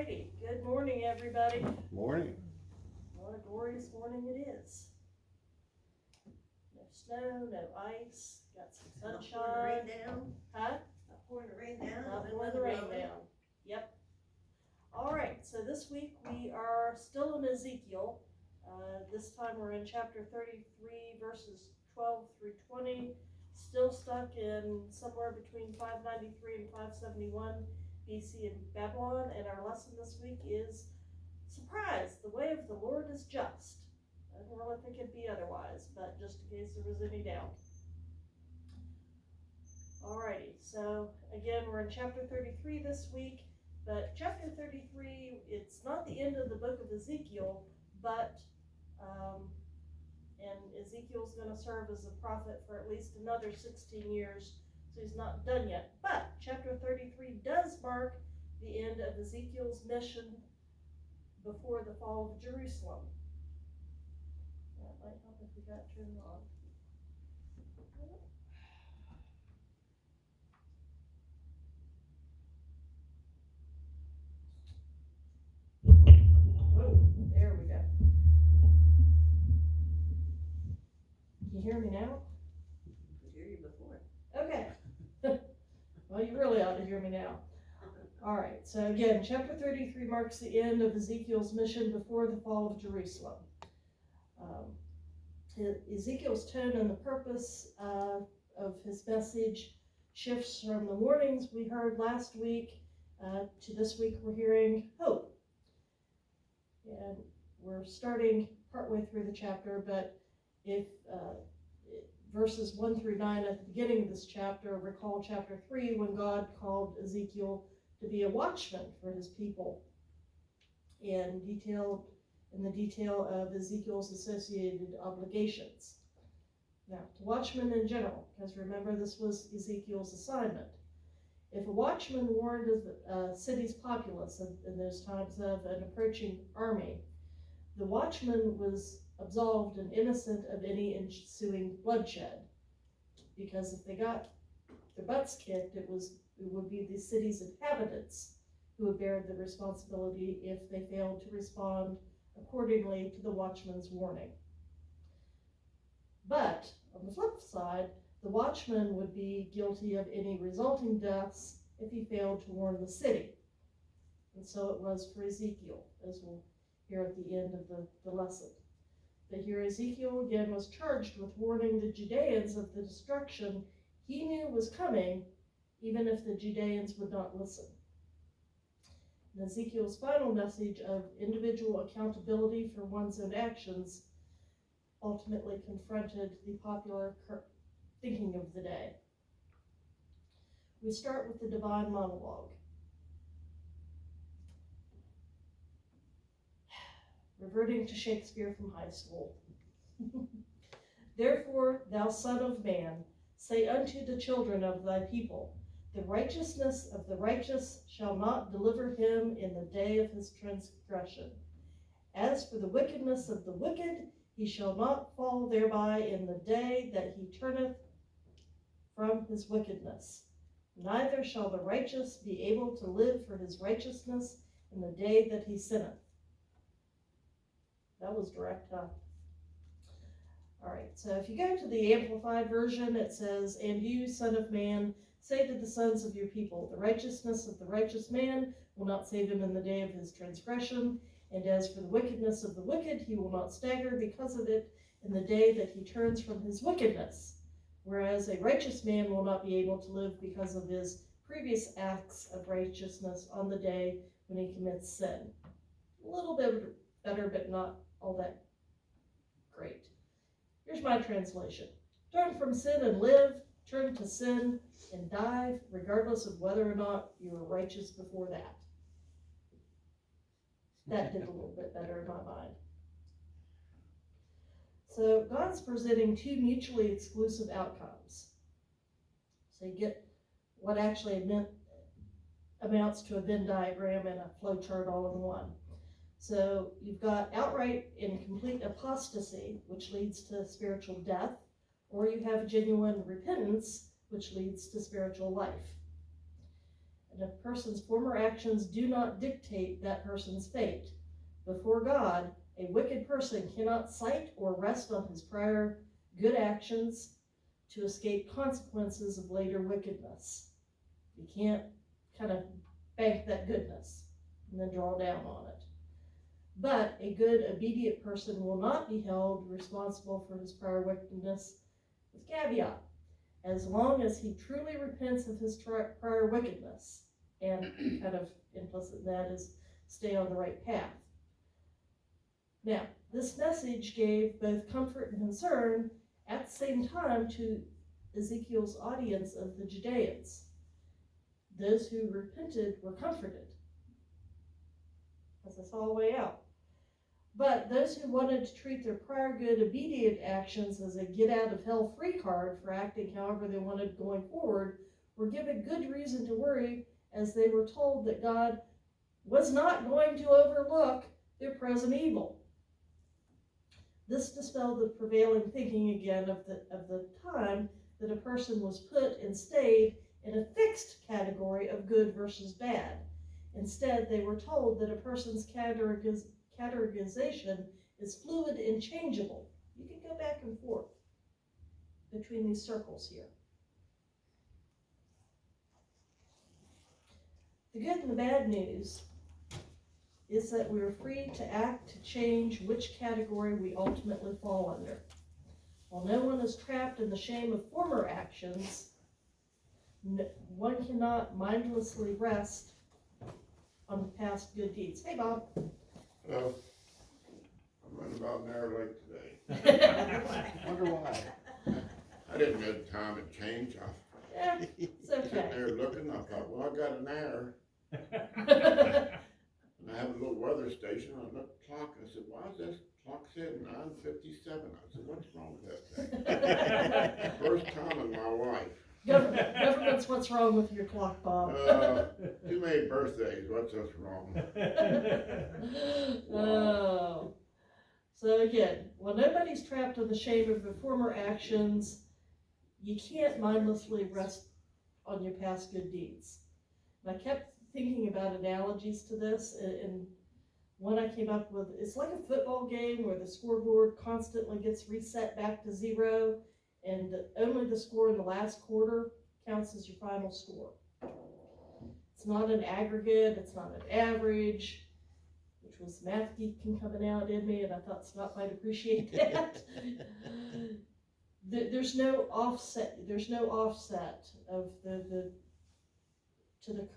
righty. Good morning, everybody. Morning. What a glorious morning it is. No snow, no ice, got some sunshine. Not pouring the rain down. Huh? Not pouring the rain down. Not pouring the rain down. Yep. All right, so this week we are still in Ezekiel. This time we're in chapter 33, verses 12 through 20. Still stuck in somewhere between 593 and 571 BC in Babylon. And our lesson this week is, surprise, the way of the Lord is just. I didn't really think it'd be otherwise, but just in case there was any doubt. Alrighty, so again, we're in chapter 33 this week, but chapter 33, it's not the end of the book of Ezekiel, but, and Ezekiel's going to serve as a prophet for at least another 16 years, so he's not done yet. But chapter 33 does mark the end of Ezekiel's mission before the fall of Jerusalem. That might help if we got turned on. Whoa, there we go. Can you hear me now? I could hear you before. Okay. Well, you really ought to hear me now. All right, so again, chapter 33 marks the end of Ezekiel's mission before the fall of Jerusalem. Ezekiel's tone and the purpose of his message shifts from the warnings we heard last week to this week we're hearing hope. And we're starting partway through the chapter, but if verses 1 through 9 at the beginning of this chapter, recall chapter 3 when God called Ezekiel to be a watchman for his people, and in the detail of Ezekiel's associated obligations. Now, to watchmen in general, because remember this was Ezekiel's assignment. If a watchman warned a city's populace in those times of an approaching army, the watchman was absolved and innocent of any ensuing bloodshed, because if they got their butts kicked, it would be the city's inhabitants who would bear the responsibility if they failed to respond accordingly to the watchman's warning. But on the flip side, the watchman would be guilty of any resulting deaths if he failed to warn the city. And so it was for Ezekiel, as we'll hear at the end of the lesson. But here Ezekiel again was charged with warning the Judeans of the destruction he knew was coming, even if the Judeans would not listen. And Ezekiel's final message of individual accountability for one's own actions ultimately confronted the popular thinking of the day. We start with the divine monologue. Reverting to Shakespeare from high school. Therefore, thou son of man, say unto the children of thy people, the righteousness of the righteous shall not deliver him in the day of his transgression. As for the wickedness of the wicked, he shall not fall thereby in the day that he turneth from his wickedness. Neither shall the righteous be able to live for his righteousness in the day that he sinneth. That was direct, huh? All right, so if you go to the Amplified Version, it says, and you, son of man, say to the sons of your people, the righteousness of the righteous man will not save him in the day of his transgression, and as for the wickedness of the wicked, he will not stagger because of it in the day that he turns from his wickedness. Whereas a righteous man will not be able to live because of his previous acts of righteousness on the day when he commits sin. A little bit better, but not all that great. Here's my translation. Turn from sin and live, turn to sin and die, regardless of whether or not you were righteous before that. That did a little bit better in my mind. So God's presenting two mutually exclusive outcomes. So you get what actually amounts to a Venn diagram and a flow chart all in one. So you've got outright and complete apostasy, which leads to spiritual death, or you have genuine repentance, which leads to spiritual life. and a person's former actions do not dictate that person's fate. Before God, a wicked person cannot cite or rest on his prior good actions to escape consequences of later wickedness. You can't kind of bank that goodness and then draw down on it. But a good, obedient person will not be held responsible for his prior wickedness, with caveat, as long as he truly repents of his prior wickedness, and kind of implicit in that is stay on the right path. Now, this message gave both comfort and concern at the same time to Ezekiel's audience of the Judeans. Those who repented were comforted, as I saw a way out. But those who wanted to treat their prior good, obedient actions as a get-out-of-hell-free card for acting however they wanted going forward were given good reason to worry, as they were told that God was not going to overlook their present evil. This dispelled the prevailing thinking again of the time that a person was put and stayed in a fixed category of good versus bad. Instead, they were told that a person's categorization is fluid and changeable. You can go back and forth between these circles here. The good and the bad news is that we are free to act to change which category we ultimately fall under. While no one is trapped in the shame of former actions, one cannot mindlessly rest on the past good deeds. Hey, Bob. Well, I'm running about an hour late today. Wonder why. I didn't know the time had changed. Yeah, it's Sitting okay. there looking, I thought, well, I got an hour. And I have a little weather station. I looked at the clock and I said, why is this clock saying 9:57? I said, what's wrong with that thing? First time in my life. Government's what's wrong with your clock, Bob. Too many birthdays. What's us wrong? Oh. So again, while nobody's trapped in the shame of their former actions, you can't mindlessly rest on your past good deeds. And I kept thinking about analogies to this, and one I came up with, it's like a football game where the scoreboard constantly gets reset back to 0, and only the score in the last quarter counts as your final score. It's not an aggregate, it's not an average, which was math geek coming out in me, and I thought Scott might appreciate that. There's no offset of the to the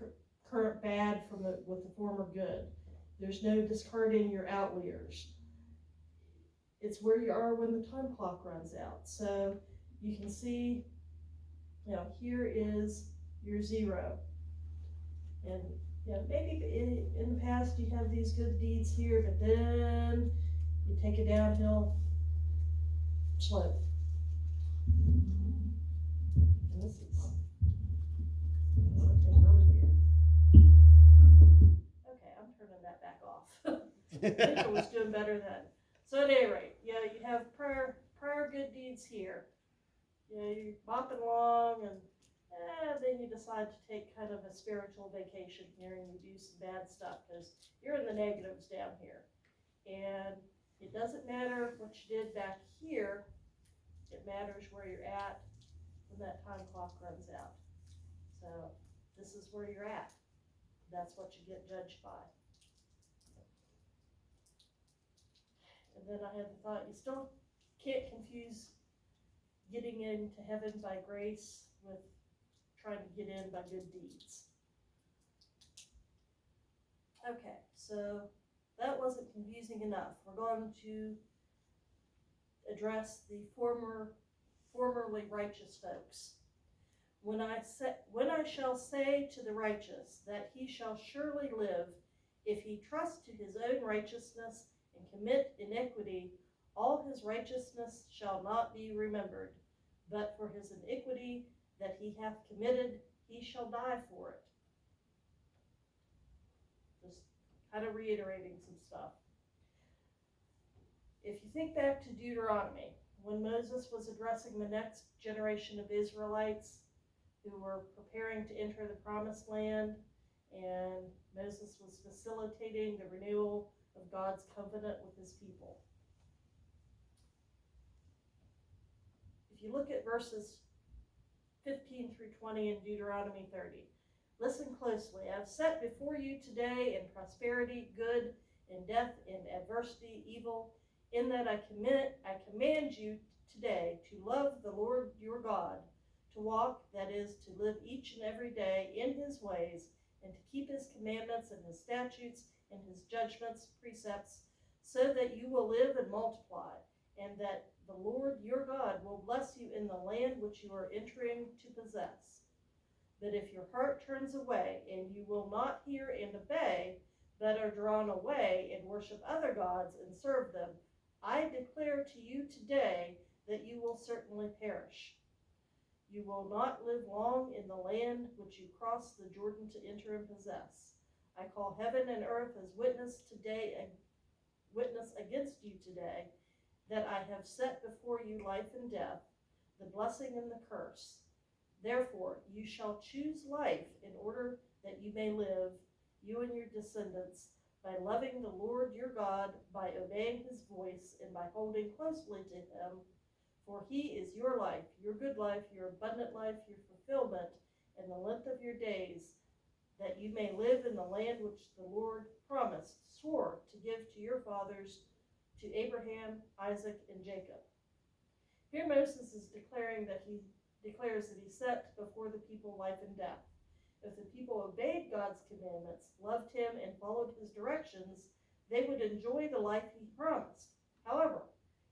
current bad from with the former good. There's no discarding your outliers. It's where you are when the time clock runs out. So you can see, here is your 0. And maybe in the past you have these good deeds here, but then you take a downhill slope. And this is something really weird. Okay, I'm turning that back off. I think I was doing better then. So at any rate, you have prior good deeds here. You're bopping along, and then you decide to take kind of a spiritual vacation here, and you do some bad stuff because you're in the negatives down here. And it doesn't matter what you did back here, it matters where you're at when that time clock runs out. So this is where you're at. That's what you get judged by. And then I had the thought, you still can't confuse getting into heaven by grace with trying to get in by good deeds. Okay, so that wasn't confusing enough. We're going to address the formerly righteous folks. When I shall say to the righteous that he shall surely live, if he trust to his own righteousness and commit iniquity, all his righteousness shall not be remembered, but for his iniquity that he hath committed, he shall die for it. Just kind of reiterating some stuff. If you think back to Deuteronomy, when Moses was addressing the next generation of Israelites, who were preparing to enter the promised land, and Moses was facilitating the renewal of God's covenant with his people. If you look at verses 15 through 20 in Deuteronomy 30, listen closely. I have set before you today in prosperity, good, in death, in adversity, evil, in that I command you today to love the Lord your God, to walk, that is, to live each and every day in his ways, and to keep his commandments and his statutes and his judgments, precepts, so that you will live and multiply, and that the Lord your God will bless you in the land which you are entering to possess. But if your heart turns away, and you will not hear and obey, but are drawn away and worship other gods and serve them, I declare to you today that you will certainly perish. You will not live long in the land which you cross the Jordan to enter and possess. I call heaven and earth as witness against you today, that I have set before you life and death, the blessing and the curse. Therefore you shall choose life in order that you may live, you and your descendants, by loving the Lord your God, by obeying his voice, and by holding closely to him. For he is your life, your good life, your abundant life, your fulfillment, and the length of your days, that you may live in the land which the Lord swore to give to your fathers, to Abraham, Isaac, and Jacob. Here Moses is declares that he set before the people life and death. If the people obeyed God's commandments, loved him, and followed his directions, they would enjoy the life he promised. However,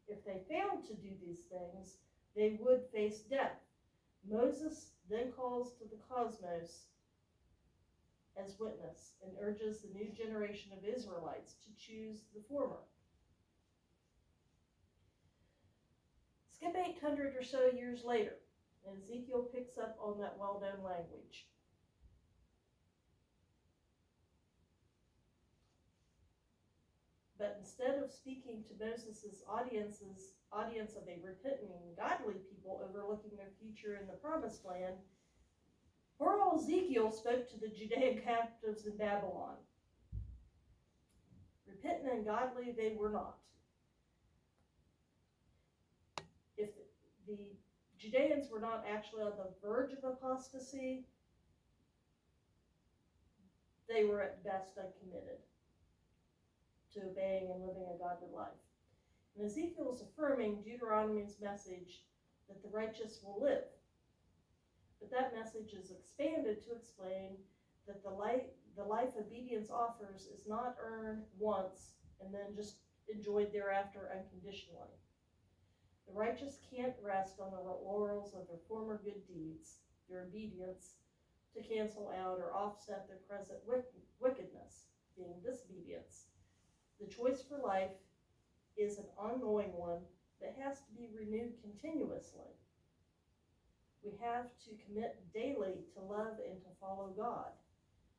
if they failed to do these things, they would face death. Moses then calls to the cosmos as witness and urges the new generation of Israelites to choose the former. Skip 800 or so years later, and Ezekiel picks up on that well-known language. But instead of speaking to Moses' audience of a repentant and godly people overlooking their future in the promised land, poor old Ezekiel spoke to the Judean captives in Babylon. Repentant and godly they were not. If the Judeans were not actually on the verge of apostasy, they were at best uncommitted to obeying and living a godly life. And Ezekiel is affirming Deuteronomy's message that the righteous will live. But that message is expanded to explain that the life obedience offers is not earned once and then just enjoyed thereafter unconditionally. The righteous can't rest on the laurels of their former good deeds, their obedience, to cancel out or offset their present wickedness, being disobedience. The choice for life is an ongoing one that has to be renewed continuously. We have to commit daily to love and to follow God,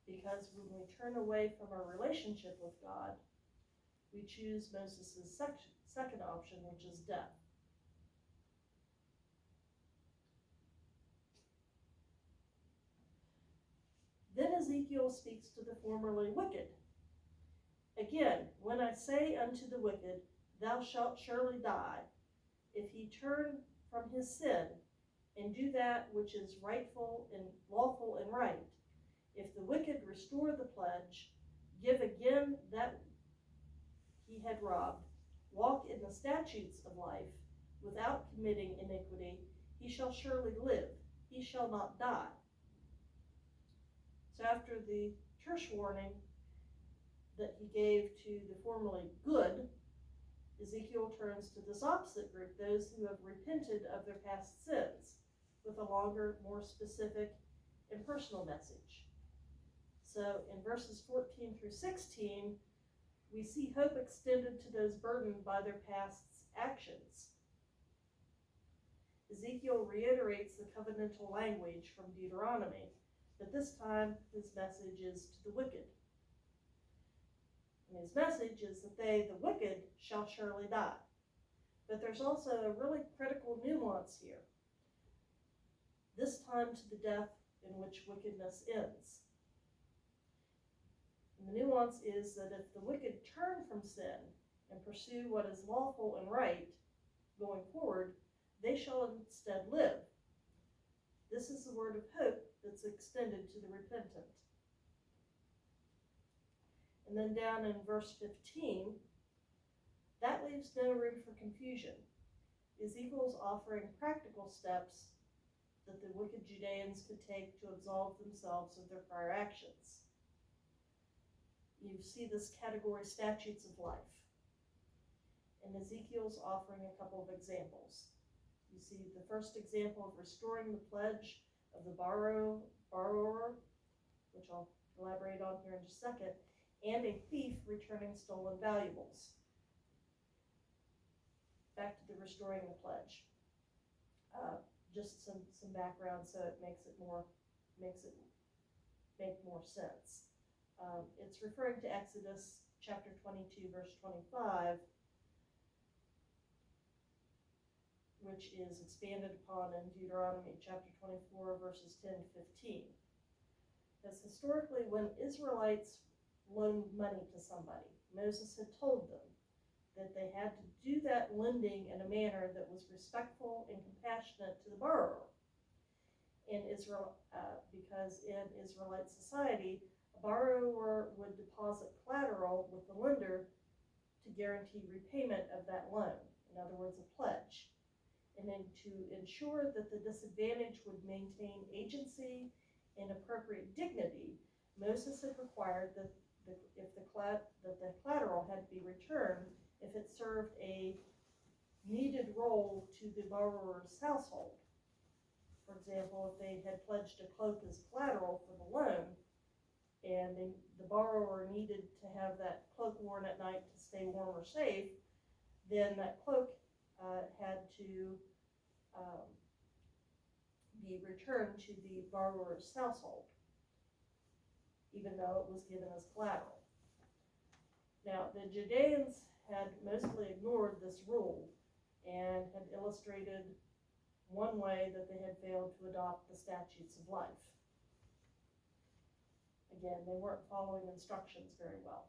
because when we turn away from our relationship with God, we choose Moses' second option, which is death. Then Ezekiel speaks to the formerly wicked. Again, when I say unto the wicked, thou shalt surely die, if he turn from his sin and do that which is rightful and lawful and right, if the wicked restore the pledge, give again that he had robbed, walk in the statutes of life, without committing iniquity, he shall surely live, he shall not die. So after the terse warning that he gave to the formerly good, Ezekiel turns to this opposite group, those who have repented of their past sins, with a longer, more specific and personal message. So in verses 14 through 16, we see hope extended to those burdened by their past's actions. Ezekiel reiterates the covenantal language from Deuteronomy, but this time his message is to the wicked. And his message is that they, the wicked, shall surely die. But there's also a really critical nuance here. this time to the death in which wickedness ends. And the nuance is that if the wicked turn from sin and pursue what is lawful and right going forward, they shall instead live. This is the word of hope that's extended to the repentant. And then down in verse 15, that leaves no room for confusion. Ezekiel's offering practical steps that the wicked Judeans could take to absolve themselves of their prior actions. You see this category, statutes of life. And Ezekiel's offering a couple of examples. You see the first example of restoring the pledge of the borrower, which I'll elaborate on here in just a second, and a thief returning stolen valuables. Back to the restoring the pledge. Just some background so it makes it make more sense. It's referring to Exodus chapter 22, verse 25, which is expanded upon in Deuteronomy chapter 24, verses 10 to 15. Because historically, when Israelites loaned money to somebody, Moses had told them that they had to do that lending in a manner that was respectful and compassionate to the borrower. Because in Israelite society, a borrower would deposit collateral with the lender to guarantee repayment of that loan. In other words, a pledge. And then to ensure that the disadvantaged would maintain agency and appropriate dignity, Moses had required that the collateral had to be returned if it served a needed role to the borrower's household. For example, if they had pledged a cloak as collateral for the loan, and the borrower needed to have that cloak worn at night to stay warm or safe, then that cloak had to be returned to the borrower's household, even though it was given as collateral. Now, the Judeans had mostly ignored this rule and had illustrated one way that they had failed to adopt the statutes of life. Again, they weren't following instructions very well.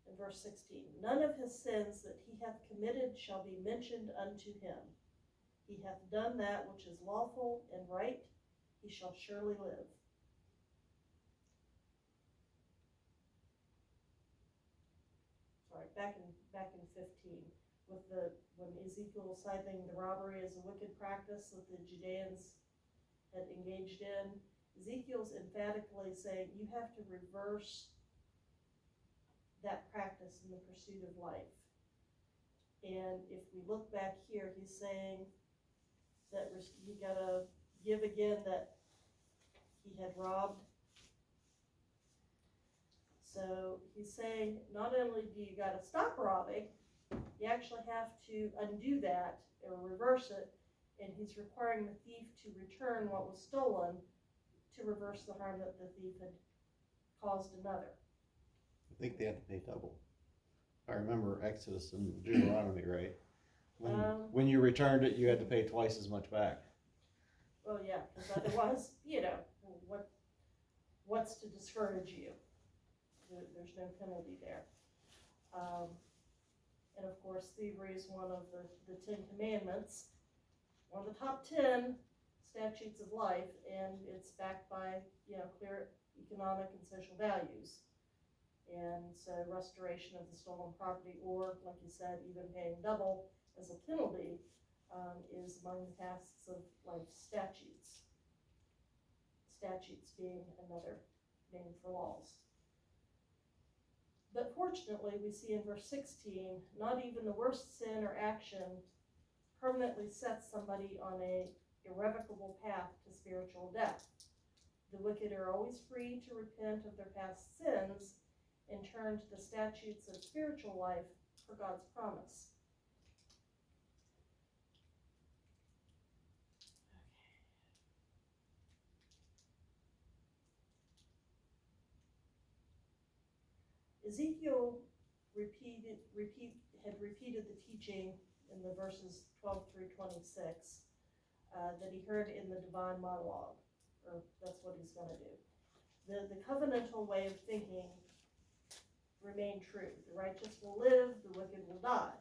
In verse 16, none of his sins that he hath committed shall be mentioned unto him. He hath done that which is lawful and right, he shall surely live. Sorry, back in 15, when Ezekiel was citing the robbery as a wicked practice that the Judeans had engaged in, Ezekiel's emphatically saying you have to reverse that practice in the pursuit of life. And if we look back here, he's saying that you gotta give again that he had robbed. So he's saying not only do you gotta stop robbing, you actually have to undo that or reverse it, and he's requiring the thief to return what was stolen to reverse the harm that the thief had caused another. I think they have to pay double. I remember Exodus and Deuteronomy, right? When you returned it, you had to pay twice as much back. Well, yeah, because otherwise, what's to discourage you? There's no penalty there. And of course, thievery is one of the 10 commandments, one of the top 10 statutes of life, and it's backed by, clear economic and social values. And so restoration of the stolen property, or like you said, even paying double as a penalty, is among the tasks of life statutes. Statutes being another name for laws. But fortunately, we see in verse 16, not even the worst sin or action permanently sets somebody on an irrevocable path to spiritual death. The wicked are always free to repent of their past sins and turn to the statutes of spiritual life for God's promise. Ezekiel had repeated the teaching in the verses 12 through 26, that he heard in the divine monologue, or that's what he's going to do. The covenantal way of thinking remained true. The righteous will live, the wicked will die.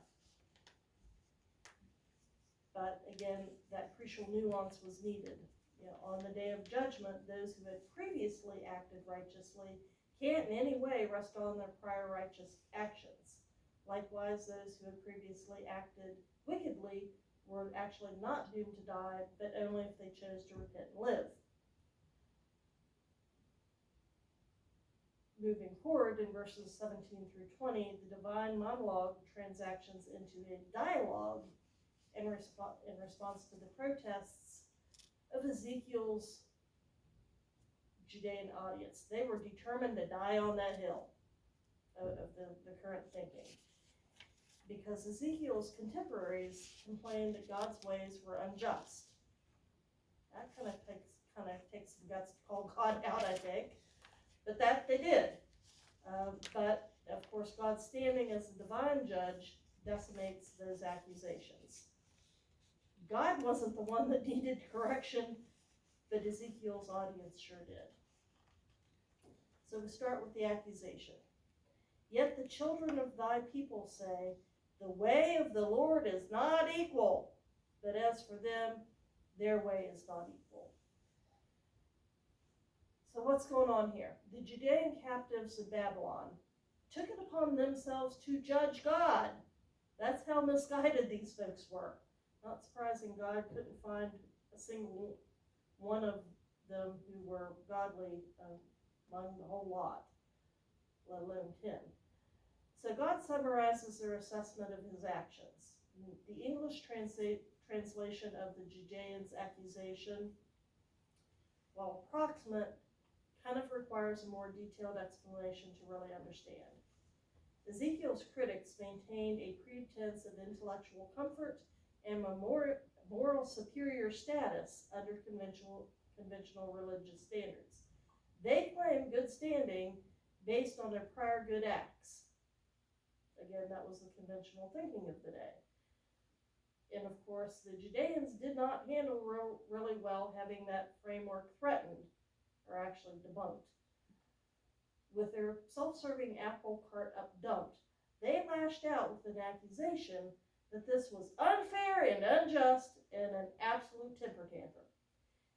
But again, that crucial nuance was needed. On the day of judgment, those who had previously acted righteously can't in any way rest on their prior righteous actions. Likewise, those who had previously acted wickedly were actually not doomed to die, but only if they chose to repent and live. Moving forward in verses 17 through 20, the divine monologue transactions into a dialogue in response to the protests of Ezekiel's Judean audience. They were determined to die on that hill of the current thinking, because Ezekiel's contemporaries complained that God's ways were unjust. That kind of takes some guts to call God out, I think, but that they did. But of course, God's standing as the divine judge decimates those accusations. God wasn't the one that needed correction, but Ezekiel's audience sure did. So we start with the accusation. Yet the children of thy people say, the way of the Lord is not equal, but as for them, their way is not equal. So what's going on here? The Judean captives of Babylon took it upon themselves to judge God. That's how misguided these folks were. Not surprising God couldn't find a single one of them who were godly among the whole lot, let alone 10. So God summarizes their assessment of his actions. The English translation of the Judeans' accusation, while approximate, kind of requires a more detailed explanation to really understand. Ezekiel's critics maintained a pretense of intellectual comfort and a moral superior status under conventional religious standards. They claim good standing based on their prior good acts. Again, that was the conventional thinking of the day. And of course, the Judeans did not handle really well having that framework threatened, or actually debunked. With their self-serving apple cart up dumped, they lashed out with an accusation that this was unfair and unjust and an absolute temper tantrum.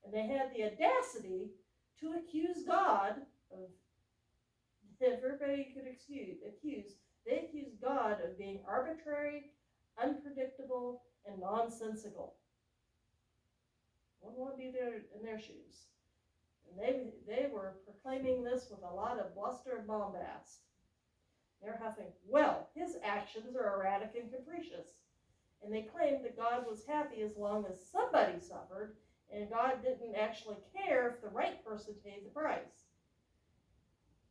And they had the audacity to accuse God of, if everybody could accuse, they accused God of being arbitrary, unpredictable, and nonsensical. I wouldn't want to be there in their shoes. And they were proclaiming this with a lot of bluster and bombast. They're huffing, well, his actions are erratic and capricious. And they claimed that God was happy as long as somebody suffered, and God didn't actually care if the right person paid the price.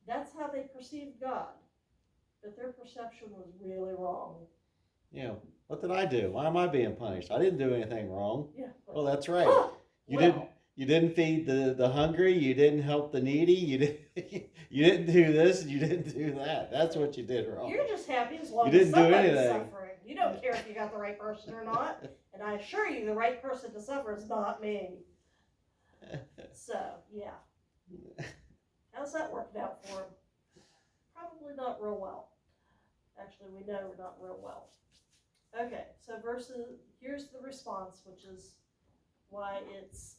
That's how they perceived God. But their perception was really wrong. Yeah, what did I do? Why am I being punished? I didn't do anything wrong. Yeah. Well, that's right. You didn't feed the hungry. You didn't help the needy. You didn't do this and you didn't do that. That's what you did wrong. You're just happy as long You as didn't do somebody's anything. suffering. You don't care if you got the right person or not. And I assure you, the right person to suffer is not me. So, yeah. How's that working out for him? Probably not real well. Actually, we know not real well. Okay, so here's the response, which is why it's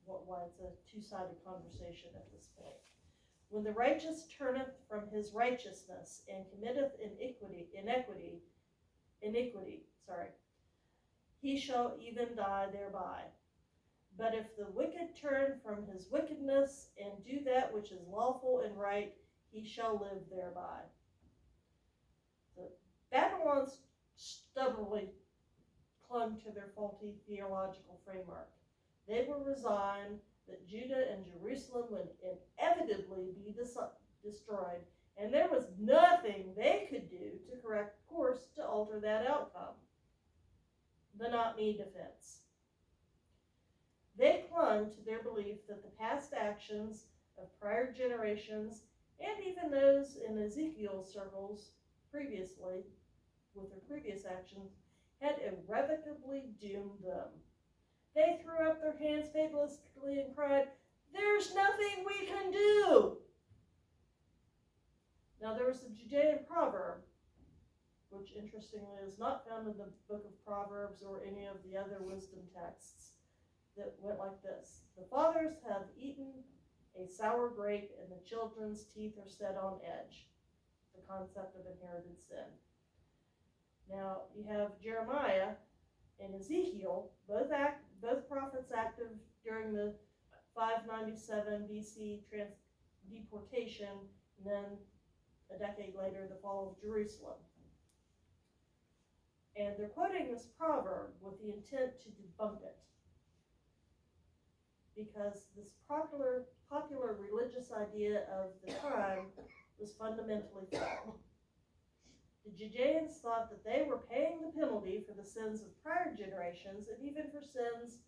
why it's a two-sided conversation at this point. When the righteous turneth from his righteousness and committeth iniquity, he shall even die thereby. But if the wicked turn from his wickedness and do that which is lawful and right, he shall live thereby. So Babylon stubbornly clung to their faulty theological framework. They were resigned that Judah and Jerusalem would inevitably be destroyed, and there was nothing they could do to correct course to alter that outcome. The not me defense. They clung to their belief that the past actions of prior generations and even those in Ezekiel's circles previously, with their previous actions, had irrevocably doomed them. They threw up their hands fatalistically and cried, "There's nothing we can do!" Now there was a Judean proverb, which interestingly is not found in the book of Proverbs or any of the other wisdom texts, that went like this: "The fathers have eaten a sour grape and the children's teeth are set on edge." The concept of inherited sin. Now you have Jeremiah and Ezekiel, both prophets active during the 597 BC deportation, and then a decade later the fall of Jerusalem. And they're quoting this proverb with the intent to debunk it, because this popular religious idea of the time was fundamentally flawed. The Judeans thought that they were paying the penalty for the sins of prior generations, and even for sins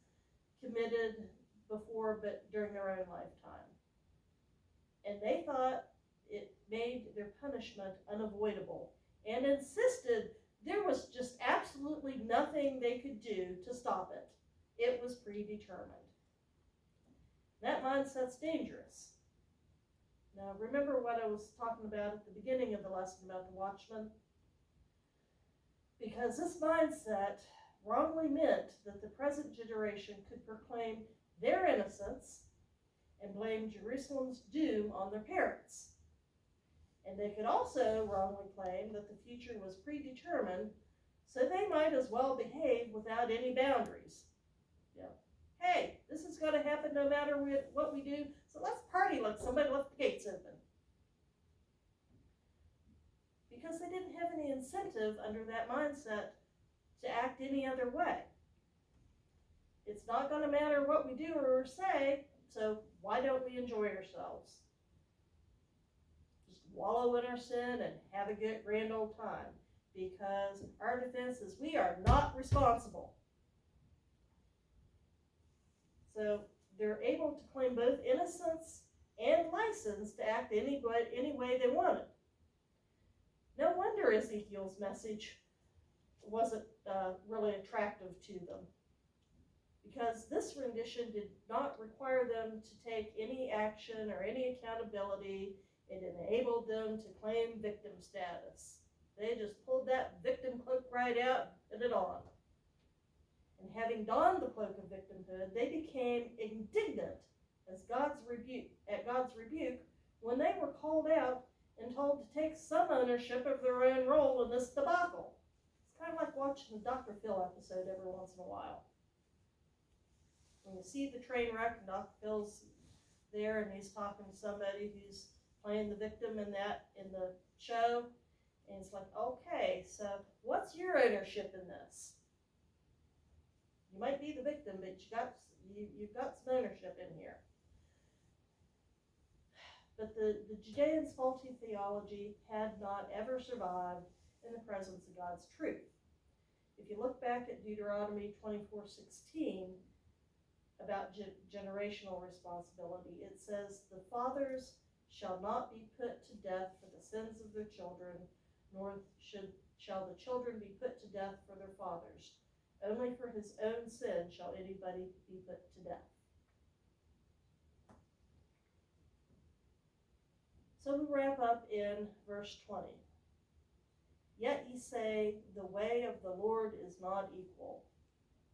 committed before but during their own lifetime. And they thought it made their punishment unavoidable, and insisted there was just absolutely nothing they could do to stop it. It was predetermined. That mindset's dangerous. Now, remember what I was talking about at the beginning of the lesson about the watchman? Because this mindset wrongly meant that the present generation could proclaim their innocence and blame Jerusalem's doom on their parents. And they could also wrongly claim that the future was predetermined, so they might as well behave without any boundaries. Hey, this is going to happen no matter what we do, so let's party like somebody left the gates open. Because they didn't have any incentive under that mindset to act any other way. It's not going to matter what we do or say, so why don't we enjoy ourselves? Just wallow in our sin and have a good grand old time, because our defense is we are not responsible. So they're able to claim both innocence and license to act any way they wanted. No wonder Ezekiel's message wasn't really attractive to them, because this rendition did not require them to take any action or any accountability. It enabled them to claim victim status. They just pulled that victim cloak right out and put it on. And having donned the cloak of victimhood, they became indignant at God's rebuke when they were called out and told to take some ownership of their own role in this debacle. It's kind of like watching a Dr. Phil episode every once in a while. When you see the train wreck and Dr. Phil's there and he's talking to somebody who's playing the victim in the show, and it's like, okay, so what's your ownership in this? You might be the victim, but you've got some ownership in here. But the Judeans' faulty theology had not ever survived in the presence of God's truth. If you look back at Deuteronomy 24:16 about generational responsibility, it says, "The fathers shall not be put to death for the sins of their children, nor shall the children be put to death for their fathers. Only for his own sin shall anybody be put to death." So we wrap up in verse 20. "Yet ye say, the way of the Lord is not equal.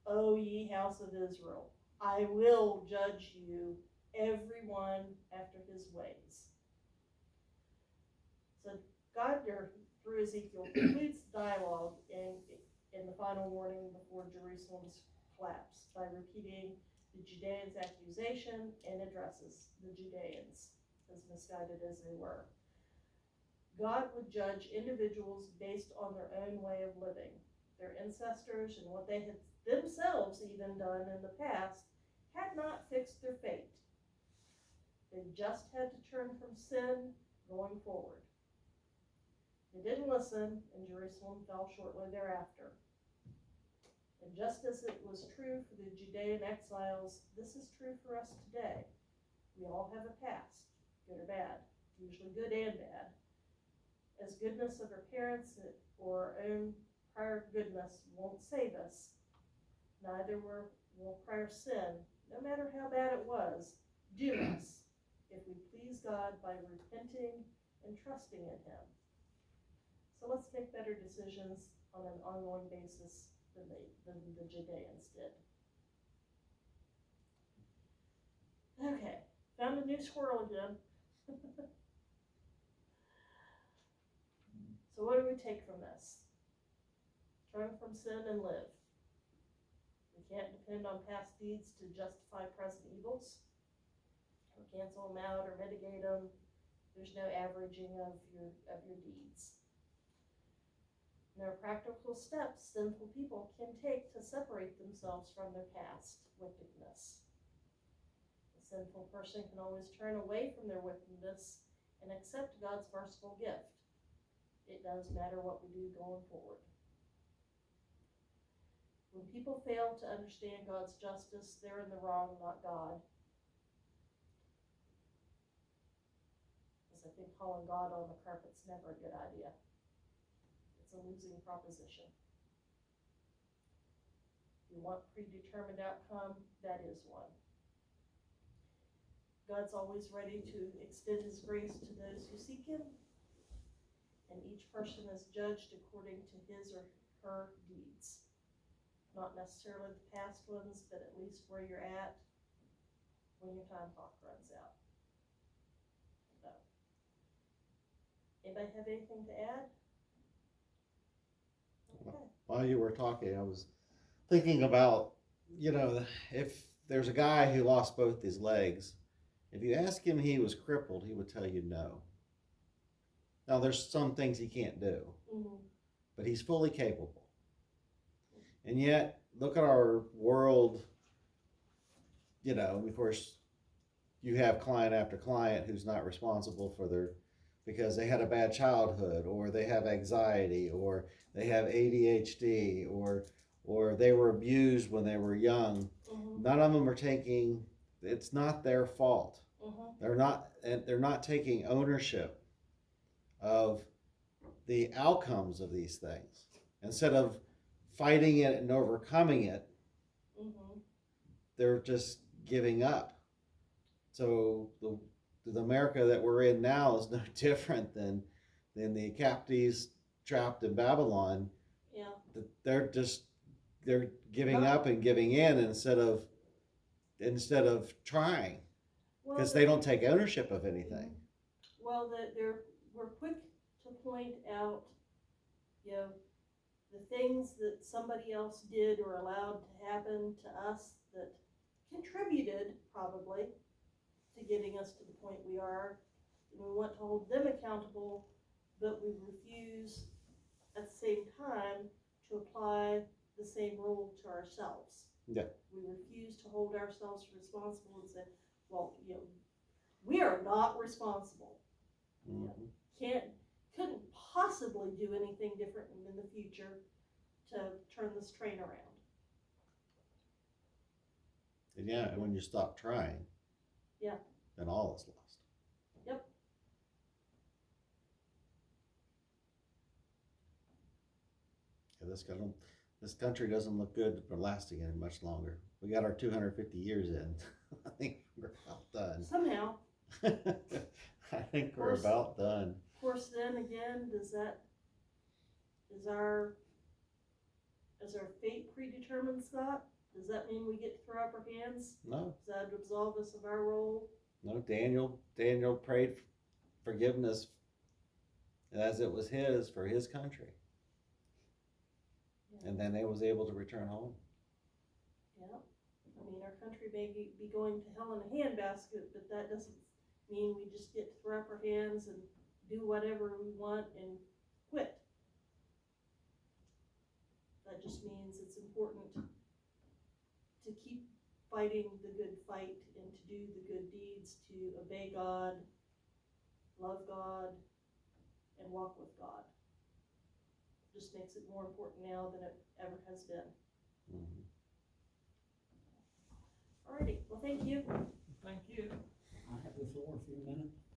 O ye house of Israel, I will judge you, every one after his ways." So God, through Ezekiel, concludes the dialogue in the final warning before Jerusalem's collapse by repeating the Judeans' accusation and addresses the Judeans, as misguided as they were. God would judge individuals based on their own way of living. Their ancestors and what they had themselves even done in the past had not fixed their fate. They just had to turn from sin going forward. They didn't listen, and Jerusalem fell shortly thereafter. And just as it was true for the Judean exiles, this is true for us today. We all have a past, good or bad. usually good and bad. As goodness of our parents or our own prior goodness won't save us, neither will prior sin, no matter how bad it was, do us if we please God by repenting and trusting in Him. So let's make better decisions on an ongoing basis than the Judeans did. Okay, found a new squirrel again. So what do we take from this? Turn from sin and live. We can't depend on past deeds to justify present evils, or cancel them out or mitigate them. There's no averaging of your deeds. There are practical steps sinful people can take to separate themselves from their past wickedness. The sinful person can always turn away from their wickedness and accept God's merciful gift. It does matter what we do going forward. When people fail to understand God's justice, they're in the wrong, not God. Because I think calling God on the carpet's never a good idea. It's a losing proposition. If you want predetermined outcome, that is one. God's always ready to extend His grace to those who seek Him, and each person is judged according to his or her deeds. Not necessarily the past ones, but at least where you're at when your time clock runs out. So, anybody have anything to add? Okay. While you were talking, I was thinking about, if there's a guy who lost both his legs, if you ask him he was crippled, he would tell you no. Now, there's some things he can't do, but he's fully capable. And yet, look at our world, of course, you have client after client who's not responsible for because they had a bad childhood, or they have anxiety, or they have ADHD, or they were abused when they were young. None of them are it's not their fault. They're not taking ownership of the outcomes of these things. Instead of fighting it and overcoming it, they're just giving up. So the America that we're in now is no different than the captives trapped in Babylon. Yeah. They're giving up and giving in instead of trying, because they don't take ownership of anything. Well, we're quick to point out, the things that somebody else did or allowed to happen to us that contributed probably to getting us to the point we are. And we want to hold them accountable, but we refuse at the same time to apply the same rule to ourselves. Yeah. We refuse to hold ourselves responsible and say, well, we are not responsible. Couldn't possibly do anything different in the future to turn this train around. And when you stop trying, then all is lost. Yep. Yeah, this country doesn't look good for lasting any much longer. We got our 250 years in. I think we're about done. Somehow. I think we're about done. Of course, then again, is our fate predetermined, Scott? Does that mean we get to throw up our hands? No. Does that absolve us of our role? No, Daniel prayed forgiveness as it was for his country. Yeah. And then they was able to return home. Yeah. I mean, our country may be going to hell in a handbasket, but that doesn't mean we just get to throw up our hands and do whatever we want and quit. That just means it's important to keep fighting the good fight and to do the good deeds, to obey God, love God, and walk with God. Just makes it more important now than it ever has been. Alrighty, well, thank you. Thank you. I have the floor for a minute.